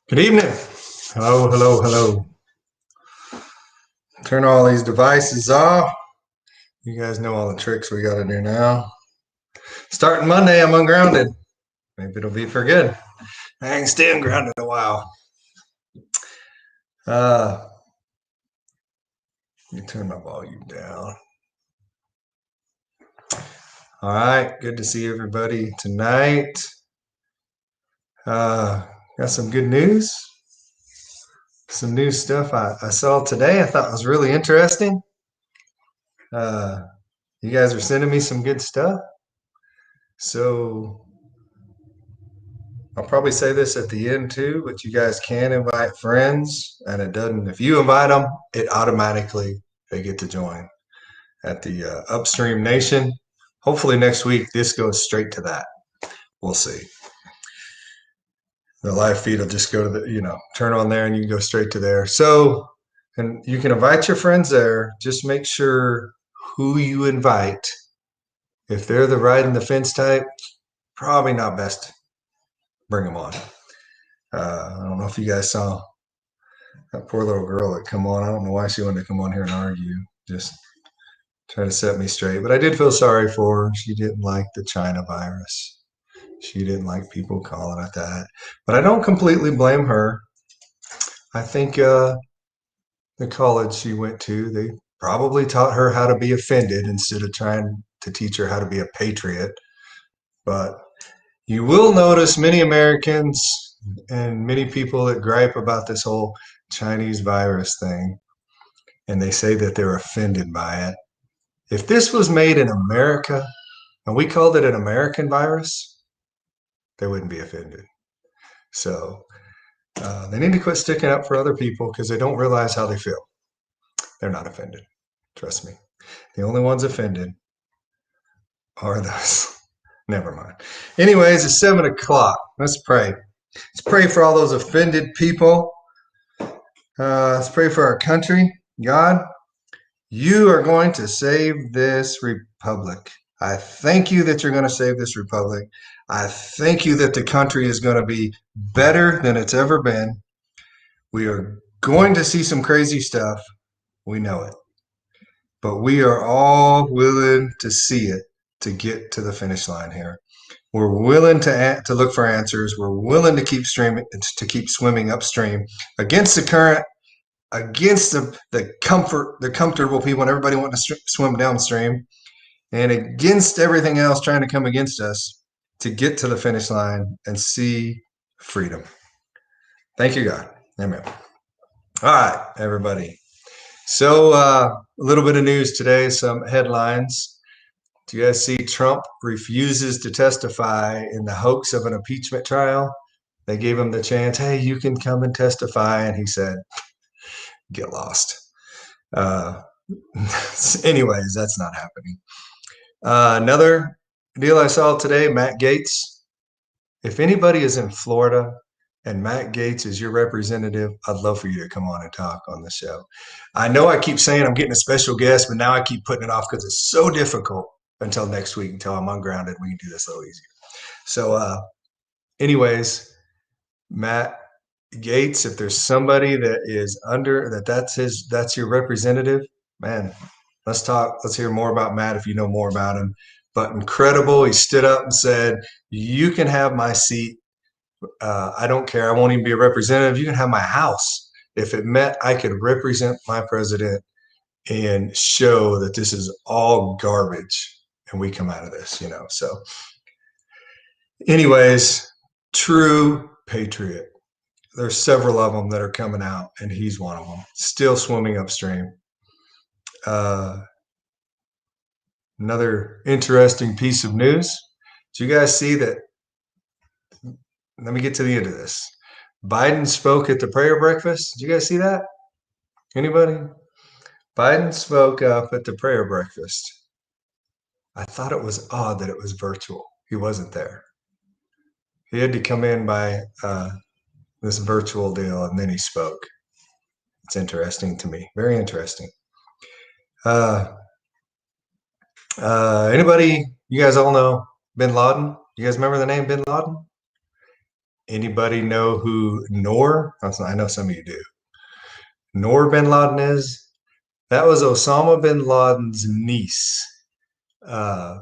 Good evening. Hello, hello, hello. Turn all these devices off. You guys know all the tricks we got to do now. Starting Monday, I'm ungrounded. Maybe it'll be for good. I ain't stay ungrounded a while. Let me turn my volume down. All right, good to see everybody tonight. Got some good news. Some new stuff I saw today I thought was really interesting. You guys are sending me some good stuff. So I'll probably say this at the end too, but you guys can invite friends, and it doesn't. If you invite them, it automatically they get to join at the Upstream Nation. Hopefully next week this goes straight to that. We'll see. The live feed will just go to turn on there and you can go straight to there. So, and you can invite your friends there. Just make sure who you invite. If they're the riding the fence type, probably not best. Bring them on. I don't know if you guys saw that poor little girl that come on. I don't know why she wanted to come on here and argue. Just try to set me straight. But I did feel sorry for her. She didn't like the China virus. She didn't like people calling it that. But I don't completely blame her. I think the college she went to, they probably taught her how to be offended instead of trying to teach her how to be a patriot. But you will notice many Americans and many people that gripe about this whole Chinese virus thing, and they say that they're offended by it. If this was made in America and we called it an American virus, they wouldn't be offended. So they need to quit sticking up for other people because they don't realize how they feel. They're not offended. Trust me. The only ones offended are those. Never mind. Anyways, it's 7 o'clock. Let's pray. Let's pray for all those offended people. Let's pray for our country. God, you are going to save this republic. I thank you that you're going to save this republic. I thank you that the country is going to be better than it's ever been. We are going to see some crazy stuff. We know it. But we are all willing to see it to get to the finish line here. We're willing to look for answers. We're willing to keep swimming upstream against the current, against the comfortable people and everybody wanting to swim downstream, and against everything else trying to come against us to get to the finish line and see freedom. Thank you, God. Amen. All right, everybody. So a little bit of news today, some headlines. Do you guys see Trump refuses to testify in the hoax of an impeachment trial? They gave him the chance, hey, you can come and testify. And he said, get lost. Anyways, that's not happening. Another deal I saw today, Matt Gaetz. If anybody is in Florida and Matt Gaetz is your representative, I'd love for you to come on and talk on the show. I know I keep saying I'm getting a special guest, but now I keep putting it off because it's so difficult until next week, until I'm ungrounded. We can do this a little easier. So anyways, Matt Gaetz, if there's somebody that is that's your representative, man, let's talk. Let's hear more about Matt if you know more about him. But incredible. He stood up and said, you can have my seat. I don't care. I won't even be a representative. You can have my house. If it meant I could represent my president and show that this is all garbage and we come out of this, So anyways, true patriot. There's several of them that are coming out, and he's one of them. Still swimming upstream. Another interesting piece of news. Do you guys see that? Let me get to the end of this. Biden spoke at the prayer breakfast. Did you guys see that? Anybody? Biden spoke up at the prayer breakfast. I thought it was odd that it was virtual. He wasn't there. He had to come in by this virtual deal, and then he spoke. It's interesting to me. Very interesting. Anybody, you guys all know Bin Laden? You guys remember the name Bin Laden? Anybody know who Noor? I know some of you do. Noor bin Laden is? That was Osama bin Laden's niece. Uh,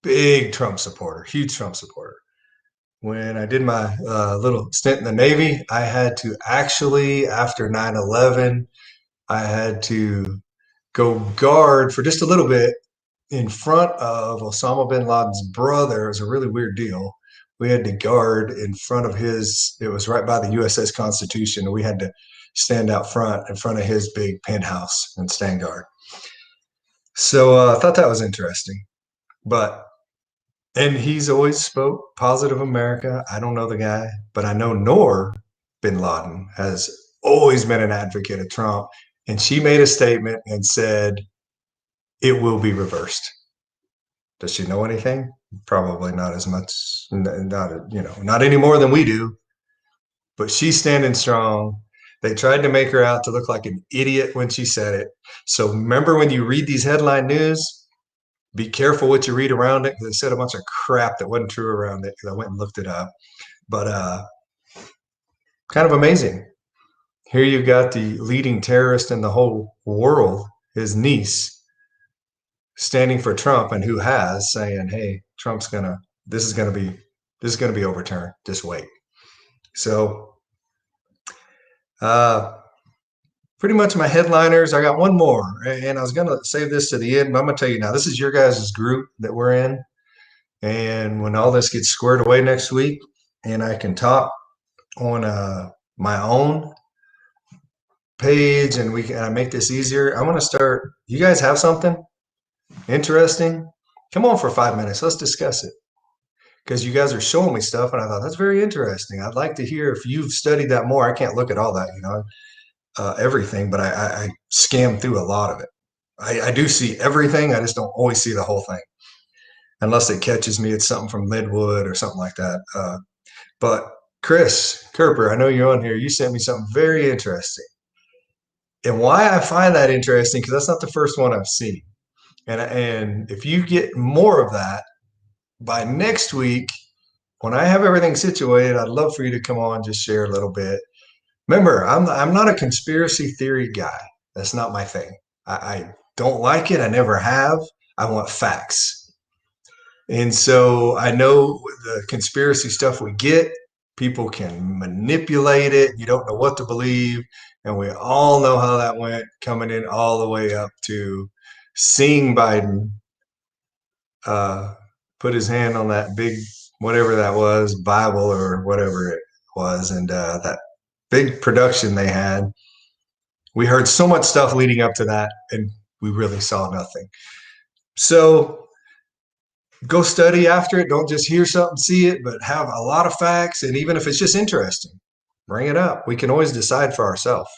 Big Trump supporter, huge Trump supporter. When I did my little stint in the Navy, I had to actually, after 9/11, I had to go guard for just a little bit in front of Osama bin Laden's brother. It was a really weird deal. We had to guard in front of his, it was right by the USS Constitution. And we had to stand out front in front of his big penthouse and stand guard. So I thought that was interesting. But, and he's always spoke positive America. I don't know the guy, but I know Noor bin Laden has always been an advocate of Trump. And she made a statement and said, it will be reversed. Does she know anything? Probably not as much, not any more than we do. But she's standing strong. They tried to make her out to look like an idiot when she said it. So remember, when you read these headline news, be careful what you read around it, because they said a bunch of crap that wasn't true around it, because I went and looked it up. But kind of amazing. Here you got the leading terrorist in the whole world, his niece, standing for Trump, and who has, saying, hey, this is gonna be overturned. Just wait. So pretty much my headliners. I got one more, and I was gonna save this to the end, but I'm gonna tell you now, this is your guys' group that we're in. And when all this gets squared away next week and I can talk on my own page, and I make this easier, I'm gonna start. You guys have something interesting? Come on for 5 minutes. Let's discuss it. Because you guys are showing me stuff, and I thought that's very interesting. I'd like to hear if you've studied that more. I can't look at all that, everything, but I scan through a lot of it. I do see everything. I just don't always see the whole thing, unless it catches me. It's something from Midwood or something like that. But Chris Kerper, I know you're on here. You sent me something very interesting. And why I find that interesting, because that's not the first one I've seen. And if you get more of that by next week, when I have everything situated, I'd love for you to come on, just share a little bit. Remember, I'm not a conspiracy theory guy. That's not my thing. I don't like it. I never have. I want facts. And so I know the conspiracy stuff we get, people can manipulate it. You don't know what to believe. And we all know how that went, coming in all the way up to seeing Biden put his hand on that big, whatever that was, Bible or whatever it was, and that big production they had. We heard so much stuff leading up to that, and we really saw nothing. So go study after it. Don't just hear something, see it, but have a lot of facts. And even if it's just interesting, bring it up. We can always decide for ourselves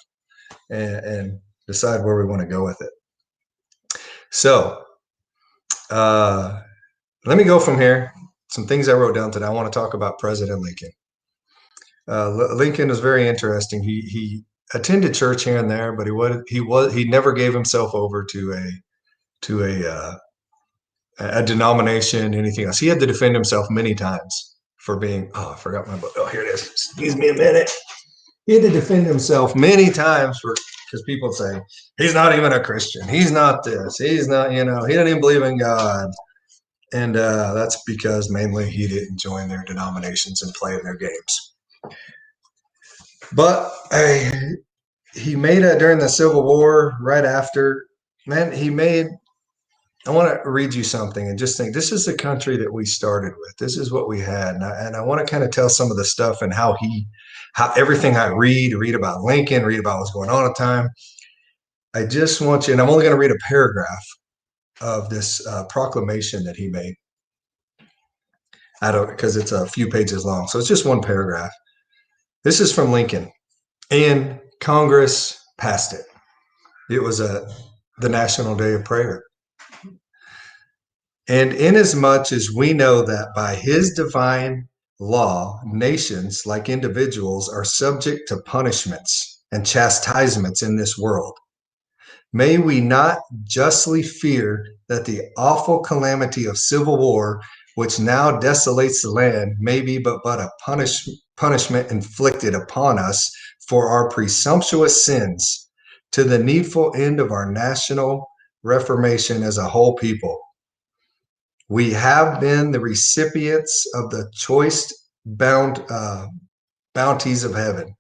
and decide where we want to go with it. So let me go from here. Some things I wrote down today. I want to talk about President Lincoln. Lincoln is very interesting. He attended church here and there, but he never gave himself over to a denomination, anything else. He had to defend himself many times for being. Oh, I forgot my book. Oh, here it is. Excuse me a minute. He had to defend himself many times because people say he's not even a Christian. He's not this. He's not. He doesn't even believe in God. And that's because mainly he didn't join their denominations and play in their games. But he made it during the Civil War, right after. Man, I want to read you something and just think, this is the country that we started with. This is what we had. And I want to kind of tell some of the stuff and how everything I read about Lincoln, read about what's going on at the time. I just want you, and I'm only going to read a paragraph of this proclamation that he made. Because it's a few pages long. So it's just one paragraph. This is from Lincoln, and Congress passed it. It was the National Day of Prayer. And inasmuch as we know that by his divine law, nations, like individuals, are subject to punishments and chastisements in this world, may we not justly fear that the awful calamity of civil war, which now desolates the land, may be but a punishment inflicted upon us for our presumptuous sins, to the needful end of our national reformation as a whole people. We have been the recipients of the choice bounties of heaven.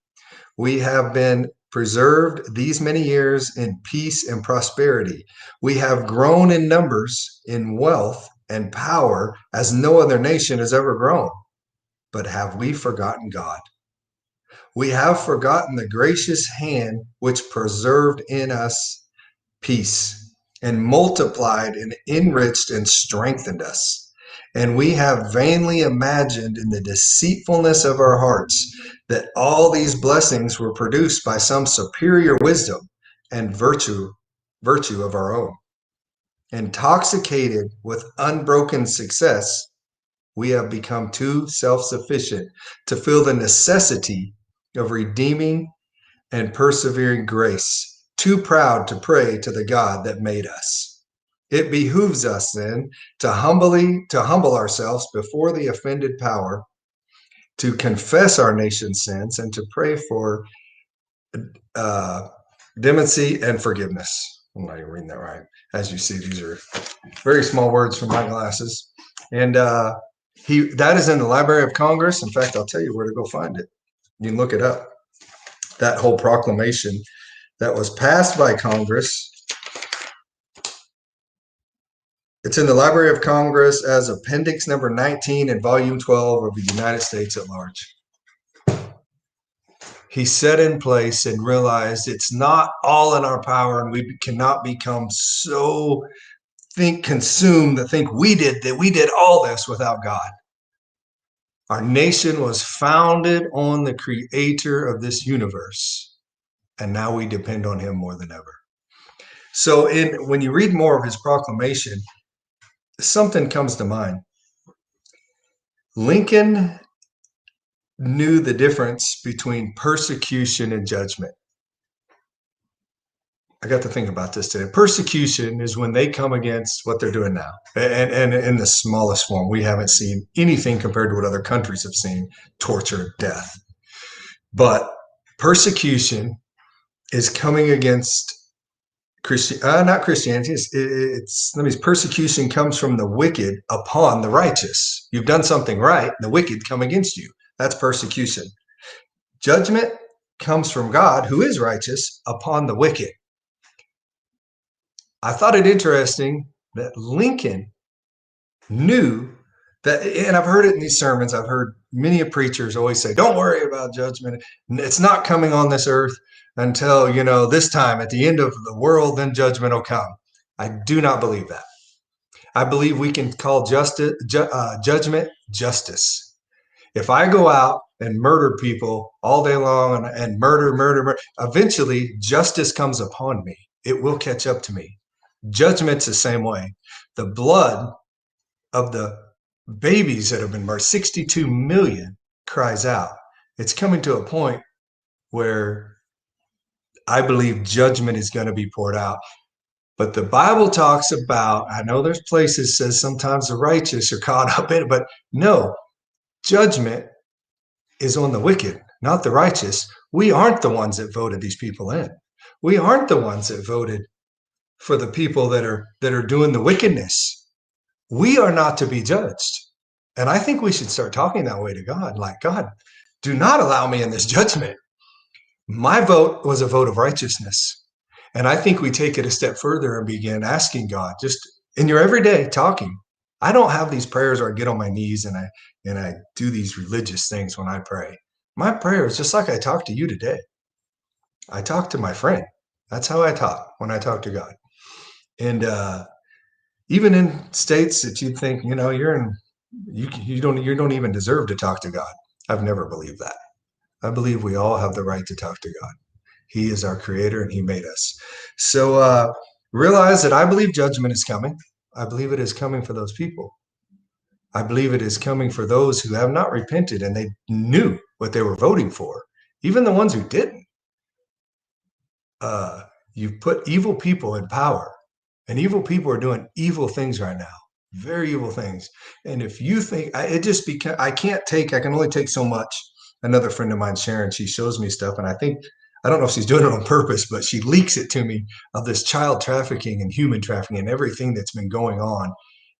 We have been preserved these many years in peace and prosperity. We have grown in numbers, in wealth, and power as no other nation has ever grown. But have we forgotten God? We have forgotten the gracious hand which preserved in us peace and multiplied and enriched and strengthened us. And we have vainly imagined in the deceitfulness of our hearts that all these blessings were produced by some superior wisdom and virtue of our own. Intoxicated with unbroken success, we have become too self-sufficient to feel the necessity of redeeming and persevering grace, too proud to pray to the God that made us. It behooves us then to humble ourselves before the offended power, to confess our nation's sins, and to pray for clemency and forgiveness. I'm not even reading that right. As you see, these are very small words from my glasses. And that is in the Library of Congress. In fact, I'll tell you where to go find it. You can look it up. That whole proclamation that was passed by Congress. It's in the Library of Congress as Appendix number 19 in Volume 12 of the United States at Large. He set in place and realized it's not all in our power, and we cannot become so consumed to think we did all this without God. Our nation was founded on the creator of this universe, and now we depend on him more than ever. So when you read more of his proclamation, something comes to mind. Lincoln knew the difference between persecution and judgment. I got to think about this today. Persecution is when they come against what they're doing now. And in the smallest form, we haven't seen anything compared to what other countries have seen, torture, death. But persecution is coming against not Christianity. That means persecution comes from the wicked upon the righteous. You've done something right, the wicked come against you. That's persecution. Judgment comes from God, who is righteous, upon the wicked. I thought it interesting that Lincoln knew that, and I've heard it in these sermons. I've heard many preachers always say, don't worry about judgment. It's not coming on this earth until, this time at the end of the world, then judgment will come. I do not believe that. I believe we can call judgment justice. If I go out and murder people all day long and murder, eventually justice comes upon me. It will catch up to me. Judgment's the same way. The blood of the babies that have been murdered, 62 million, cries out. It's coming to a point where I believe judgment is going to be poured out. But the Bible talks about, I know there's places says sometimes the righteous are caught up in it, but no, judgment is on the wicked, not the righteous. We aren't the ones that voted these people in. We aren't the ones that voted for the people that are doing the wickedness. We are not to be judged. And I think we should start talking that way to God. Like, God, do not allow me in this judgment. My vote was a vote of righteousness. And I think we take it a step further and begin asking God, just in your everyday talking. I don't have these prayers where I get on my knees and I do these religious things when I pray. My prayer is just like I talk to you today. I talk to my friend. That's how I talk when I talk to God. And even in states that you'd think, you're in, you don't even deserve to talk to God. I've never believed that. I believe we all have the right to talk to God. He is our creator and he made us. So realize that I believe judgment is coming. I believe it is coming for those people. I believe it is coming for those who have not repented and they knew what they were voting for. Even the ones who didn't. You've put evil people in power. And evil people are doing evil things right now, very evil things. And if you think I can only take so much another friend of mine, Sharon, she shows me stuff, and I don't know if she's doing it on purpose, but she leaks it to me of this child trafficking and human trafficking and everything that's been going on.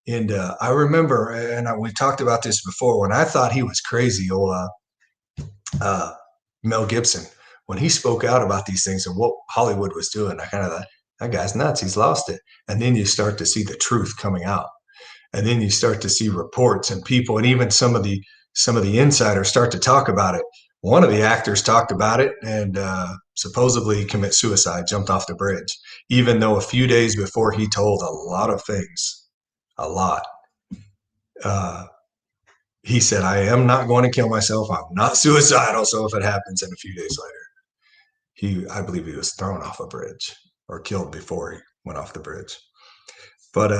And I remember, and we talked about this before, when I thought he was crazy, uh, Mel Gibson, when he spoke out about these things and what Hollywood was doing, I kind of thought, that guy's nuts. He's lost it. And then you start to see the truth coming out. And then you start to see reports and people, and even some of the insiders start to talk about it. One of the actors talked about it and supposedly commit suicide, jumped off the bridge, even though a few days before he told a lot of things, a lot. Uh, he said, I am not going to kill myself. I'm not suicidal. So if it happens, and a few days later, I believe he was thrown off a bridge or killed before he went off the bridge. But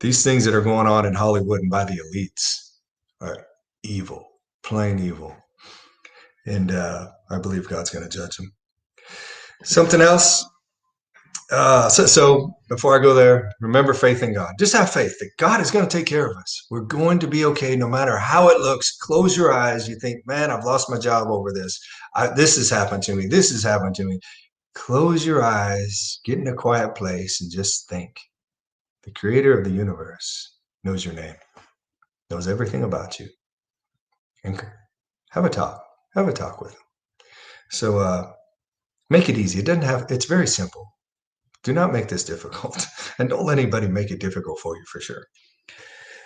these things that are going on in Hollywood and by the elites are evil, plain evil. And I believe God's going to judge them. Something else. So before I go there, remember faith in God. Just have faith that God is going to take care of us. We're going to be okay no matter how it looks. Close your eyes. You think, man, I've lost my job over this. This has happened to me. This has happened to me. Close your eyes, get in a quiet place, and just think. The creator of the universe knows your name, knows everything about you. And have a talk. Have a talk with him. So make it easy. It's very simple. Do not make this difficult. And don't let anybody make it difficult for you, for sure.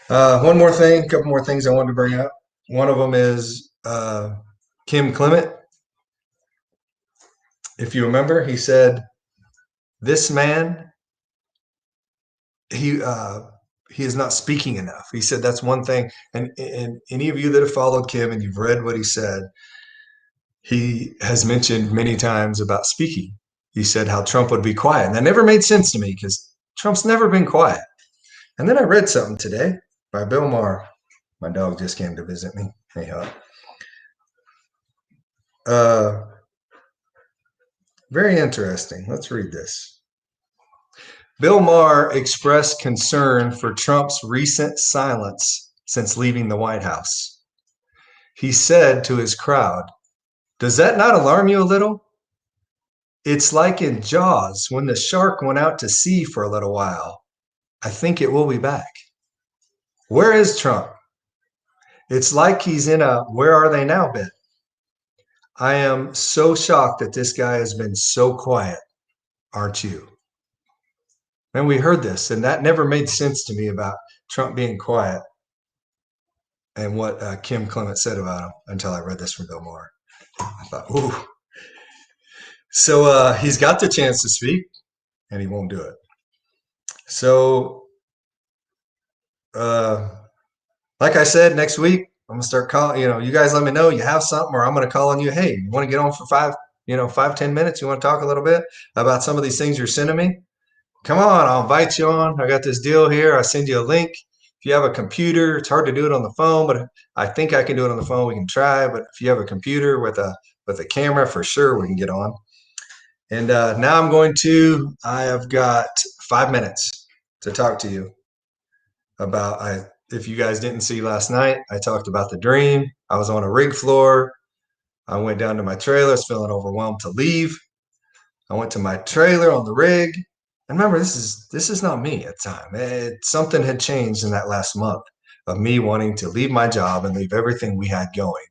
One more thing, a couple more things I wanted to bring up. One of them is Kim Clement. If you remember, he said, this man, he is not speaking enough. He said that's one thing. And any of you that have followed Kim and you've read what he said, he has mentioned many times about speaking. He said how Trump would be quiet. And that never made sense to me because Trump's never been quiet. And then I read something today by Bill Maher. My dog just came to visit me. Anyhow. Very interesting. Let's read this. Bill Maher expressed concern for Trump's recent silence since leaving the White House. He said to his crowd, does that not alarm you a little? It's like in Jaws when the shark went out to sea for a little while. I think it will be back. Where is Trump? It's like he's in a where are they now bit. I am so shocked that this guy has been so quiet, aren't you? And we heard this, and that never made sense to me about Trump being quiet and what Kim Clement said about him until I read this from Bill Maher. I thought, ooh. So he's got the chance to speak, and he won't do it. So, like I said, next week, I'm going to start calling, you guys let me know you have something, or I'm going to call on you. Hey, you want to get on for 5-10 minutes? You want to talk a little bit about some of these things you're sending me? Come on, I'll invite you on. I got this deal here. I send you a link. If you have a computer, it's hard to do it on the phone, but I think I can do it on the phone. We can try. But if you have a computer with a camera, for sure we can get on. And now I have got 5 minutes to talk to you about, if you guys didn't see last night, I talked about the dream. I was on a rig floor. I went down to my trailer. I was feeling overwhelmed to leave. I went to my trailer on the rig. And remember, this is not me at the time. Something had changed in that last month of me wanting to leave my job and leave everything we had going.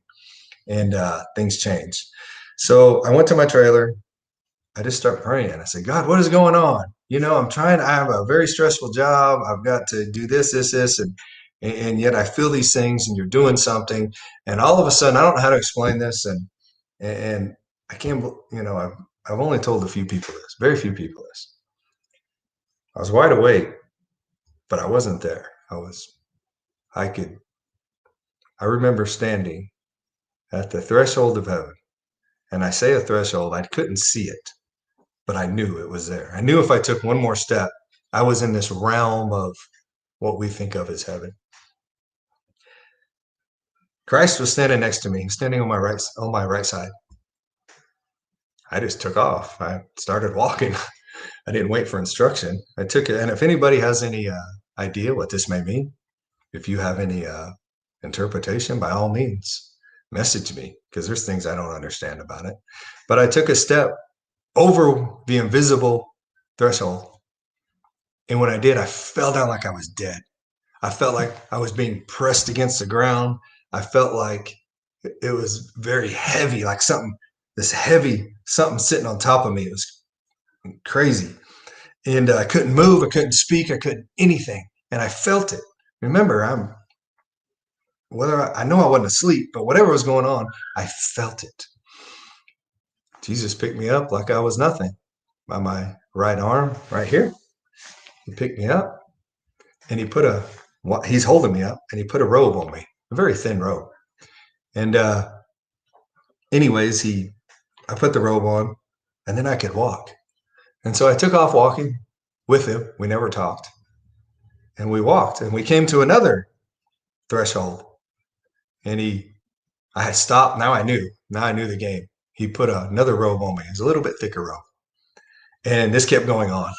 And things changed. So I went to my trailer. I just start praying. I said, God, what is going on? I have a very stressful job. I've got to do this, and yet I feel these things and you're doing something. And all of a sudden, I don't know how to explain this. And I can't, I've only told a few people this, very few people this. I was wide awake, but I wasn't there. I remember standing at the threshold of heaven. And I say a threshold, I couldn't see it, but I knew it was there. I knew if I took one more step, I was in this realm of what we think of as heaven. Christ was standing next to me, standing on my right side. I just took off. I started walking. I didn't wait for instruction. I took it. And if anybody has any idea what this may mean, if you have any interpretation, by all means, message me because there's things I don't understand about it. But I took a step over the invisible threshold. And when I did, I fell down like I was dead. I felt like I was being pressed against the ground. I felt like it was very heavy, like this heavy something sitting on top of me. It was crazy. And I couldn't move. I couldn't speak. I couldn't anything. And I felt it. Remember, I know I wasn't asleep, but whatever was going on, I felt it. Jesus picked me up like I was nothing by my right arm right here. He picked me up and he's holding me up and he put a robe on me, a very thin robe. And anyways, I put the robe on and then I could walk. And so I took off walking with him. We never talked. And we walked and we came to another threshold. And I had stopped. Now I knew the game. He put another robe on me. It was a little bit thicker robe. And this kept going on.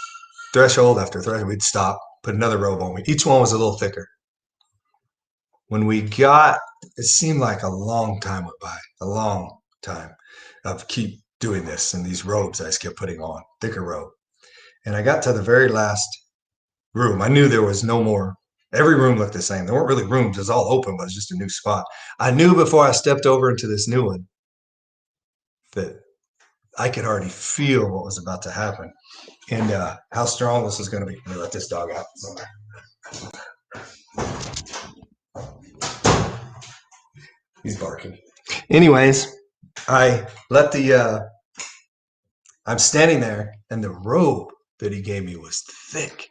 Threshold after threshold, we'd stop, put another robe on me. Each one was a little thicker. When it seemed like a long time went by, a long time of keep doing this and these robes I just kept putting on, thicker robe. And I got to the very last room. I knew there was no more. Every room looked the same. There weren't really rooms. It was all open, but it was just a new spot. I knew before I stepped over into this new one that I could already feel what was about to happen and how strong this was going to be. Let me let this dog out somewhere. He's barking. Anyways, I'm standing there and the robe that he gave me was thick.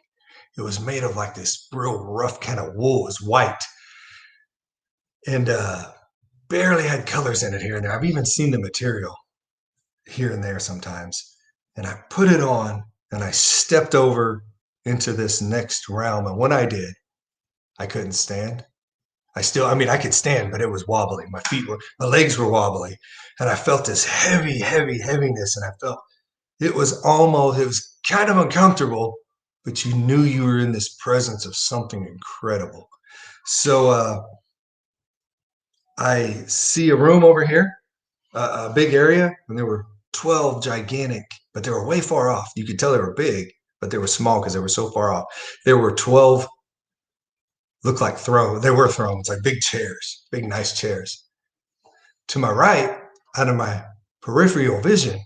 It was made of like this real rough kind of wool. It was white and barely had colors in it here and there. I've even seen the material here and there sometimes. And I put it on and I stepped over into this next realm. And when I did, I couldn't stand. I could stand, but it was wobbly. My legs were wobbly. And I felt this heavy, heavy heaviness. And I felt it was kind of uncomfortable, but you knew you were in this presence of something incredible. So I see a room over here, a big area, and there were 12 gigantic, but they were way far off. You could tell they were big, but they were small because they were so far off. There were 12, looked like thrones. They were thrones, like big chairs, big, nice chairs. To my right, out of my peripheral vision,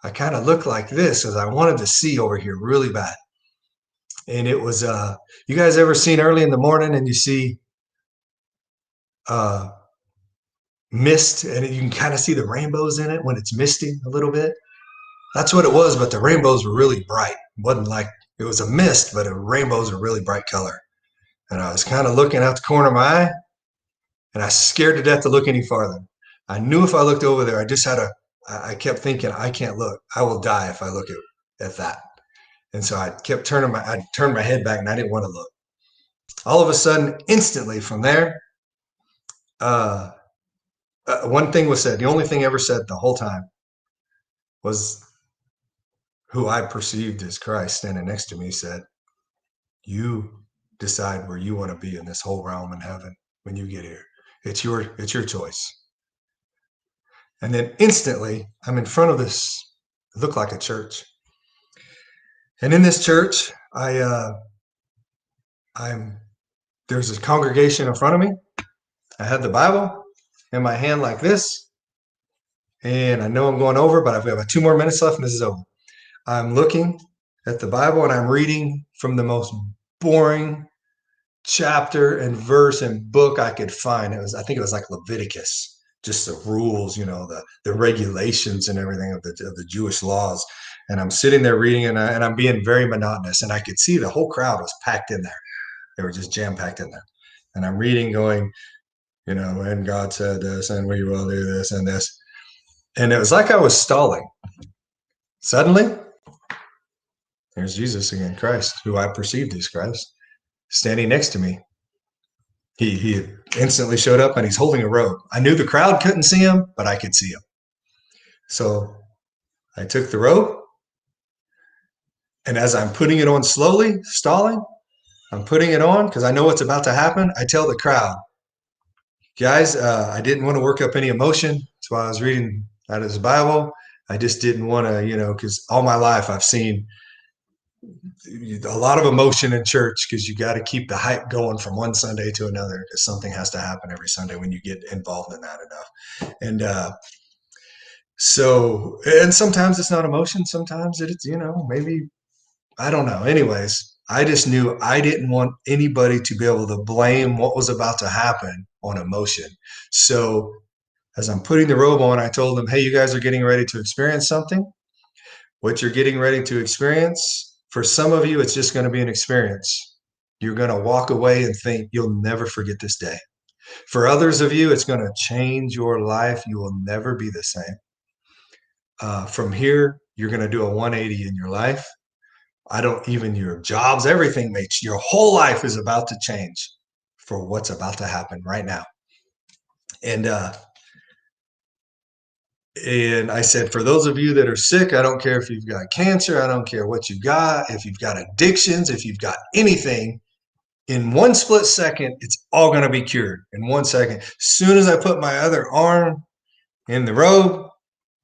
I kind of looked like this as I wanted to see over here really bad. And it was, you guys ever seen early in the morning and you see mist and you can kind of see the rainbows in it when it's misting a little bit? That's what it was, but the rainbows were really bright. It wasn't like it was a mist, but the rainbows were really bright color. And I was kind of looking out the corner of my eye and I was scared to death to look any farther. I knew if I looked over there, I kept thinking, I can't look. I will die if I look at that. And so I kept turned my head back and I didn't want to look. All of a sudden, instantly from there, one thing was said. The only thing ever said the whole time was who I perceived as Christ standing next to me said, "You decide where you want to be in this whole realm in heaven when you get here. It's your choice." And then instantly, I'm in front of this. It looked like a church. And in this church, there's a congregation in front of me. I had the Bible in my hand like this. And I know I'm going over, but I've got about 2 more minutes left and this is over. I'm looking at the Bible and I'm reading from the most boring chapter and verse and book I could find. I think it was like Leviticus, just the rules, the regulations and everything of the Jewish laws. And I'm sitting there reading and I'm being very monotonous. And I could see the whole crowd was packed in there. They were just jam packed in there. And I'm reading going, and God said this and we will do this and this. And it was like I was stalling. Suddenly, there's Jesus again, Christ, who I perceived as Christ, standing next to me. He instantly showed up and he's holding a robe. I knew the crowd couldn't see him, but I could see him. So I took the robe, and as I'm putting it on slowly, stalling, I'm putting it on because I know what's about to happen. I tell the crowd, guys, I didn't want to work up any emotion. That's why I was reading out of his Bible. I just didn't want to, because all my life I've seen a lot of emotion in church because you got to keep the hype going from one Sunday to another because something has to happen every Sunday when you get involved in that enough. And and sometimes it's not emotion. Sometimes it's, maybe, I don't know. Anyways, I just knew I didn't want anybody to be able to blame what was about to happen on emotion. So as I'm putting the robe on, I told them, hey, you guys are getting ready to experience something. What you're getting ready to experience, for some of you, it's just going to be an experience. You're going to walk away and think you'll never forget this day. For others of you, it's going to change your life. You will never be the same. From here, you're going to do a 180 in your life. I don't even your jobs, everything makes your whole life is about to change for what's about to happen right now. And I said, for those of you that are sick, I don't care if you've got cancer, I don't care what you got, if you've got addictions, if you've got anything, in one split second, it's all going to be cured in 1 second. As soon as I put my other arm in the robe,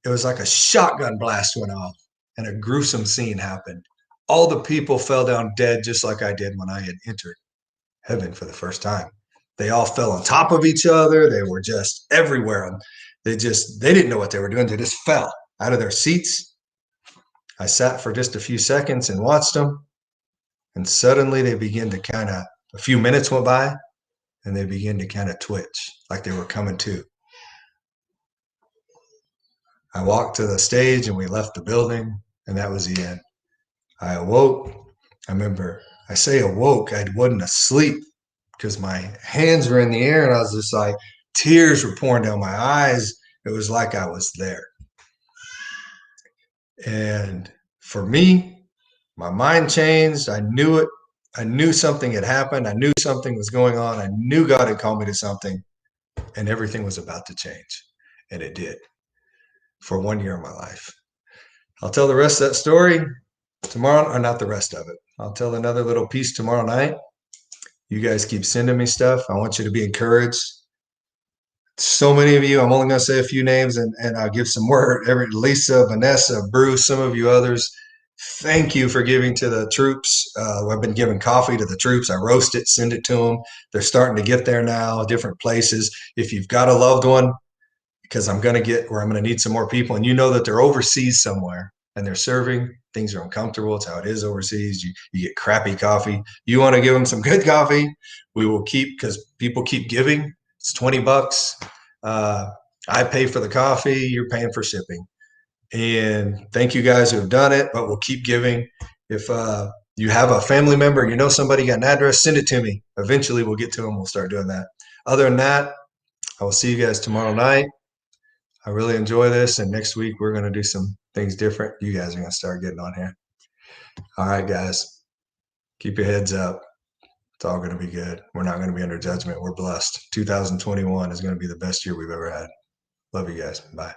it was like a shotgun blast went off and a gruesome scene happened. All the people fell down dead just like I did when I had entered heaven for the first time. They all fell on top of each other. They were just everywhere. And they didn't know what they were doing. They just fell out of their seats. I sat for just a few seconds and watched them. And suddenly they began to a few minutes went by and they began to kind of twitch like they were coming to. I walked to the stage and we left the building, and that was the end. I awoke. I remember I say awoke, I wasn't asleep because my hands were in the air and I was just like, tears were pouring down my eyes. It was like I was there. And for me, my mind changed. I knew it. I knew something had happened. I knew something was going on. I knew God had called me to something, and everything was about to change. And it did for 1 year of my life. I'll tell the rest of that story tomorrow, or not the rest of it. I'll tell another little piece tomorrow night. You guys keep sending me stuff. I want you to be encouraged. So many of you, I'm only going to say a few names and I'll give some word. Lisa, Vanessa, Bruce, some of you others. Thank you for giving to the troops. I've been giving coffee to the troops. I roast it, send it to them. They're starting to get there now, different places. If you've got a loved one, because I'm going to get where I'm going to need some more people, and you know that they're overseas somewhere and they're serving, things are uncomfortable. It's how it is overseas. You get crappy coffee. You want to give them some good coffee. We will keep, because people keep giving. It's $20. I pay for the coffee. You're paying for shipping. And thank you guys who have done it, but we'll keep giving. If you have a family member, somebody got an address, send it to me. Eventually we'll get to them. We'll start doing that. Other than that, I will see you guys tomorrow night. I really enjoy this. And next week, we're going to do some things different. You guys are going to start getting on here. All right, guys, keep your heads up. It's all going to be good. We're not going to be under judgment. We're blessed. 2021 is going to be the best year we've ever had. Love you guys. Bye.